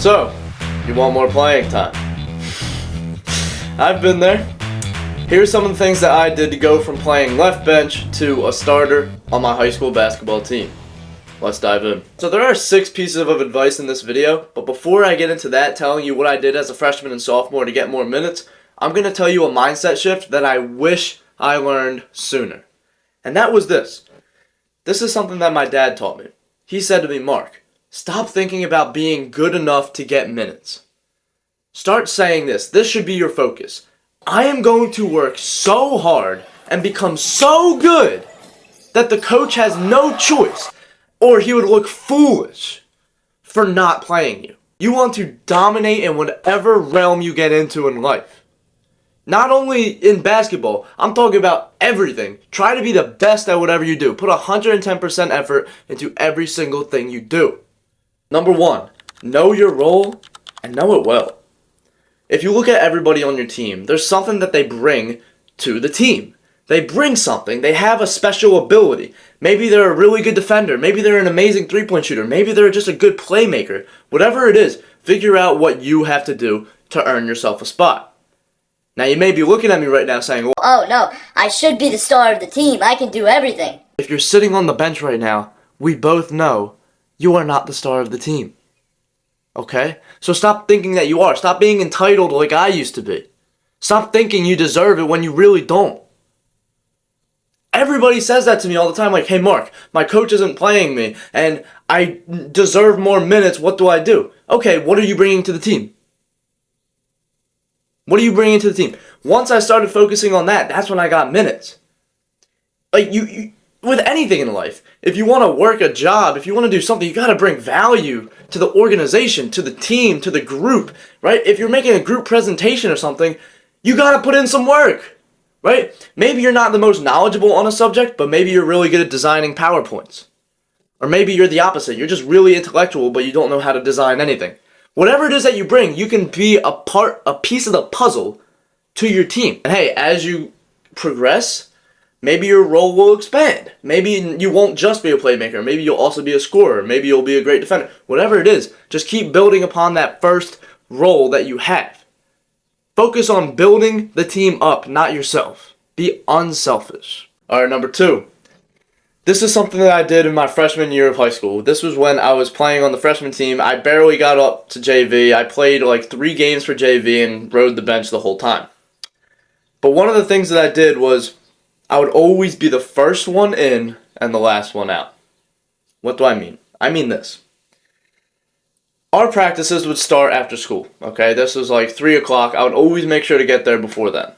So, you want more playing time? I've been there. Here's some of the things that I did to go from playing left bench to a starter on my high school basketball team. Let's dive in. So there are 6 pieces of advice in this video, but before I get into that, telling you what I did as a freshman and sophomore to get more minutes, I'm going to tell you a mindset shift that I wish I learned sooner. And that was this. This is something that my dad taught me. He said to me, Mark, stop thinking about being good enough to get minutes. Start saying this. This should be your focus. I am going to work so hard and become so good that the coach has no choice, or he would look foolish for not playing you. You want to dominate in whatever realm you get into in life. Not only in basketball, I'm talking about everything. Try to be the best at whatever you do. Put 110% effort into every single thing you do. Number 1, know your role and know it well. If you look at everybody on your team, there's something that they bring to the team. They bring something. They have a special ability. Maybe they're a really good defender. Maybe they're an amazing three-point shooter. Maybe they're just a good playmaker. Whatever it is, figure out what you have to do to earn yourself a spot. Now, you may be looking at me right now saying, well, oh no, I should be the star of the team. I can do everything. If you're sitting on the bench right now, we both know you are not the star of the team. Okay? So stop thinking that you are. Stop being entitled like I used to be. Stop thinking you deserve it when you really don't. Everybody says that to me all the time, like, hey Mark, my coach isn't playing me, and I deserve more minutes, what do I do? Okay, what are you bringing to the team? What are you bringing to the team? Once I started focusing on that, that's when I got minutes. Like, you with anything in life, if you want to work a job, if you want to do something, you got to bring value to the organization, to the team, to the group, right? If you're making a group presentation or something, you got to put in some work, right? Maybe you're not the most knowledgeable on a subject, but maybe you're really good at designing PowerPoints. Or maybe you're the opposite. You're just really intellectual, but you don't know how to design anything. Whatever it is that you bring, you can be a piece of the puzzle to your team. And hey, as you progress, maybe your role will expand. Maybe you won't just be a playmaker. Maybe you'll also be a scorer. Maybe you'll be a great defender. Whatever it is, just keep building upon that first role that you have. Focus on building the team up, not yourself. Be unselfish. Alright, number 2. This is something that I did in my freshman year of high school. This was when I was playing on the freshman team. I barely got up to JV. I played like 3 games for JV and rode the bench the whole time. But one of the things that I did was I would always be the first one in and the last one out. What do I mean? I mean this. Our practices would start after school, okay? This was like 3 o'clock. I would always make sure to get there before then.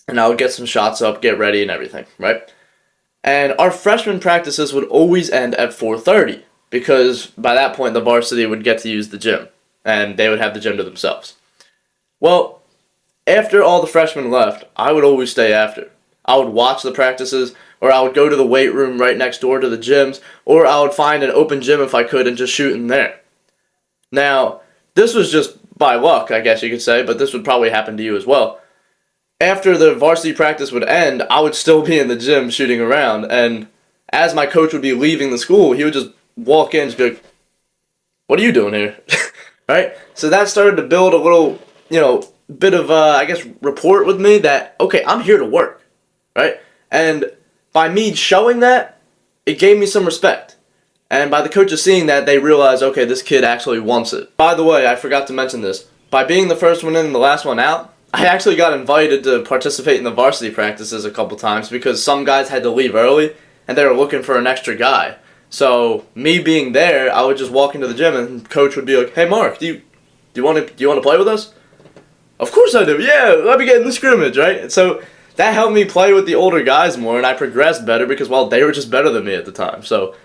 And I would get some shots up, get ready and everything, right? And our freshman practices would always end at 4:30 because by that point the varsity would get to use the gym and they would have the gym to themselves. Well, after all the freshmen left, I would always stay after. I would watch the practices, or I would go to the weight room right next door to the gyms, or I would find an open gym if I could and just shoot in there. Now, this was just by luck, I guess you could say, but this would probably happen to you as well. After the varsity practice would end, I would still be in the gym shooting around, and as my coach would be leaving the school, he would just walk in and just be like, what are you doing here? Right? So that started to build a little, bit of, rapport with me that, okay, I'm here to work, right? And by me showing that, it gave me some respect. And by the coaches seeing that, they realized, okay, this kid actually wants it. By the way, I forgot to mention this. By being the first one in and the last one out, I actually got invited to participate in the varsity practices a couple times because some guys had to leave early and they were looking for an extra guy. So me being there, I would just walk into the gym and coach would be like, "Hey Mark, do you want to play with us?" Of course I do. Yeah, let me get in the scrimmage, right? And so that helped me play with the older guys more and I progressed better because, well, they were just better than me at the time. So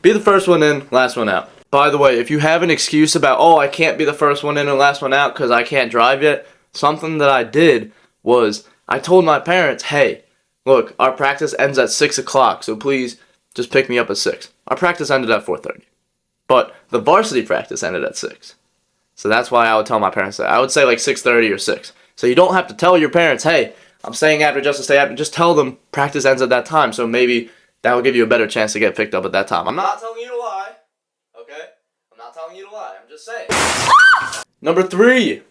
be the first one in, last one out. By the way, if you have an excuse about, oh, I can't be the first one in and last one out because I can't drive yet, something that I did was I told my parents, hey, look, our practice ends at 6 o'clock, so please just pick me up at 6. Our practice ended at 4:30, but the varsity practice ended at 6. So that's why I would tell my parents that. I would say like 6:30 or 6. So you don't have to tell your parents, hey, I'm staying after just to stay after. Just tell them practice ends at that time, so maybe that will give you a better chance to get picked up at that time. I'm not telling you to lie, okay? I'm not telling you to lie. I'm just saying. Number 3,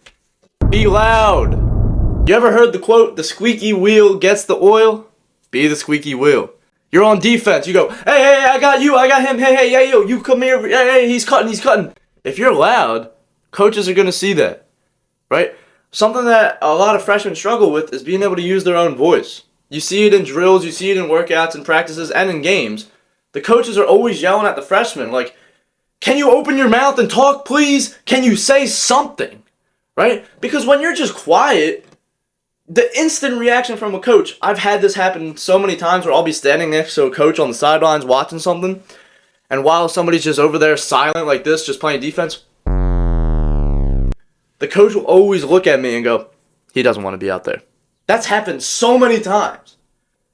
be loud. You ever heard the quote, the squeaky wheel gets the oil? Be the squeaky wheel. You're on defense, you go, hey, I got you, I got him, hey, yo, you come here, hey, he's cutting. If you're loud, coaches are gonna see that, right? Something that a lot of freshmen struggle with is being able to use their own voice. You see it in drills, you see it in workouts and practices and in games. The coaches are always yelling at the freshmen, like, can you open your mouth and talk, please? Can you say something, right? Because when you're just quiet, the instant reaction from a coach, I've had this happen so many times where I'll be standing next to a coach on the sidelines watching something, and while somebody's just over there silent like this, just playing defense, the coach will always look at me and go, he doesn't want to be out there. That's happened so many times.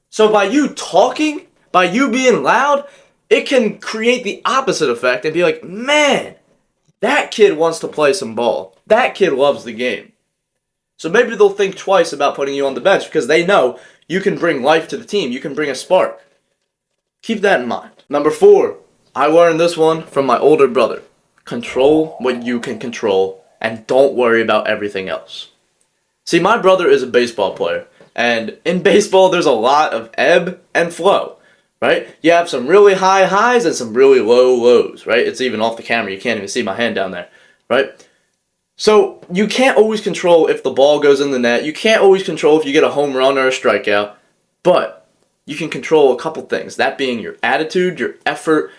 So by you talking, by you being loud, it can create the opposite effect and be like, man, that kid wants to play some ball. That kid loves the game. So maybe they'll think twice about putting you on the bench because they know you can bring life to the team. You can bring a spark. Keep that in mind. Number 4, I learned this one from my older brother. Control what you can control and don't worry about everything else. See, my brother is a baseball player, and in baseball there's a lot of ebb and flow, right? You have some really high highs and some really low lows, right? It's even off the camera. You can't even see my hand down there, right? So you can't always control if the ball goes in the net. You can't always control if you get a home run or a strikeout. But you can control a couple things. That being your attitude, your effort,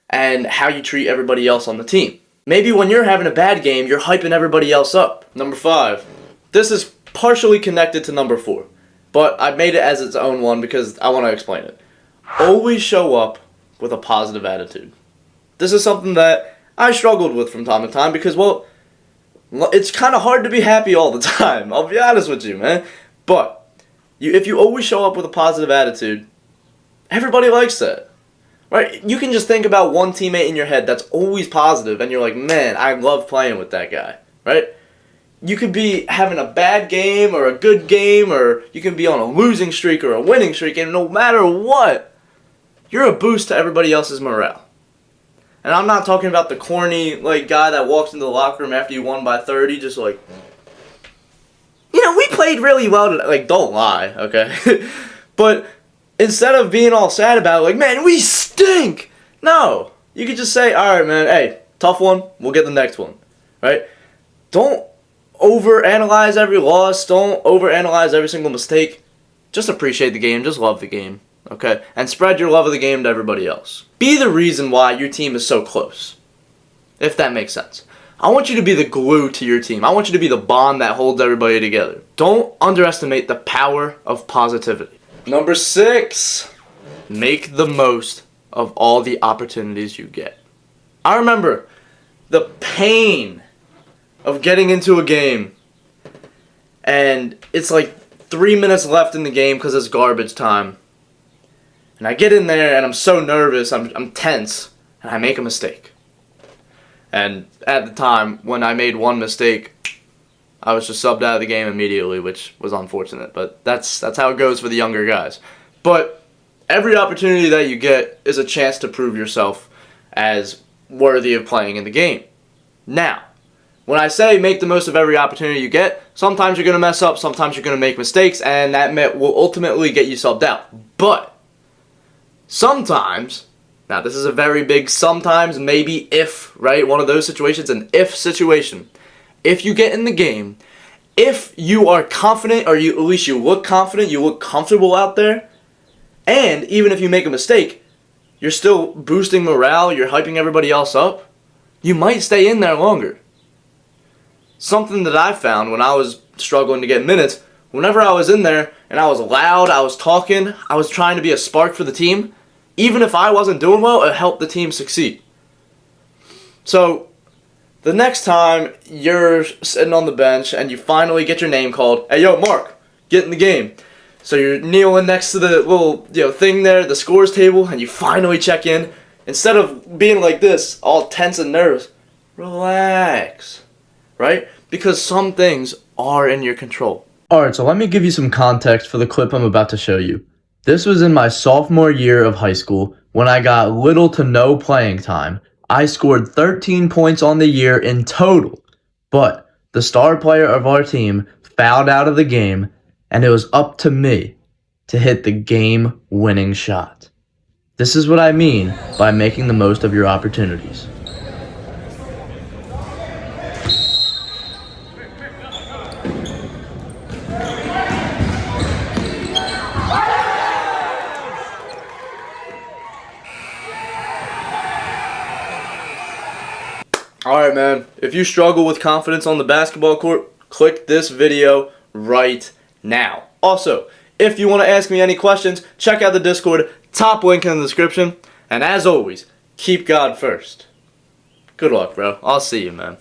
and how you treat everybody else on the team. Maybe when you're having a bad game, you're hyping everybody else up. Number 5. This is partially connected to number 4. But I made it as its own one because I want to explain it. Always show up with a positive attitude. This is something that I struggled with from time to time because, well, it's kind of hard to be happy all the time. I'll be honest with you, man. But if you always show up with a positive attitude, everybody likes that, right? You can just think about one teammate in your head that's always positive, and you're like, man, I love playing with that guy, right? You could be having a bad game or a good game, or you can be on a losing streak or a winning streak, and no matter what, you're a boost to everybody else's morale. And I'm not talking about the corny guy that walks into the locker room after you won by 30, just like, we played really well today. Don't lie, okay? But instead of being all sad about it, man, we stink. No, you could just say, all right, man, hey, tough one. We'll get the next one, right? Don't overanalyze every loss. Don't overanalyze every single mistake. Just appreciate the game. Just love the game. Okay, and spread your love of the game to everybody else. Be the reason why your team is so close, if that makes sense. I want you to be the glue to your team. I want you to be the bond that holds everybody together. Don't underestimate the power of positivity. Number 6, make the most of all the opportunities you get. I remember the pain of getting into a game, and it's like 3 minutes left in the game because it's garbage time. And I get in there and I'm so nervous, I'm tense, and I make a mistake. And at the time, when I made one mistake, I was just subbed out of the game immediately, which was unfortunate. But that's how it goes for the younger guys. But every opportunity that you get is a chance to prove yourself as worthy of playing in the game. Now, when I say make the most of every opportunity you get, sometimes you're going to mess up, sometimes you're going to make mistakes, and that will ultimately get you subbed out. But sometimes, now this is a very big sometimes, maybe if, right? One of those situations, an if situation. If you get in the game, if you are confident, or at least you look confident, you look comfortable out there, and even if you make a mistake, you're still boosting morale, you're hyping everybody else up, you might stay in there longer. Something that I found when I was struggling to get minutes, whenever I was in there and I was loud, I was talking, I was trying to be a spark for the team, even if I wasn't doing well, it helped the team succeed. So, the next time you're sitting on the bench and you finally get your name called, hey, yo, Mark, get in the game. So you're kneeling next to the little thing there, the scores table, and you finally check in. Instead of being like this, all tense and nervous, relax, right? Because some things are in your control. Alright, so let me give you some context for the clip I'm about to show you. This was in my sophomore year of high school when I got little to no playing time. I scored 13 points on the year in total, but The star player of our team fouled out of the game, and it was up to me to hit the game-winning shot. This is what I mean by making the most of your opportunities. Alright, man. If you struggle with confidence on the basketball court, click this video right now. Also, if you want to ask me any questions, check out the Discord, top link in the description. And as always, keep God first. Good luck, bro. I'll see you, man.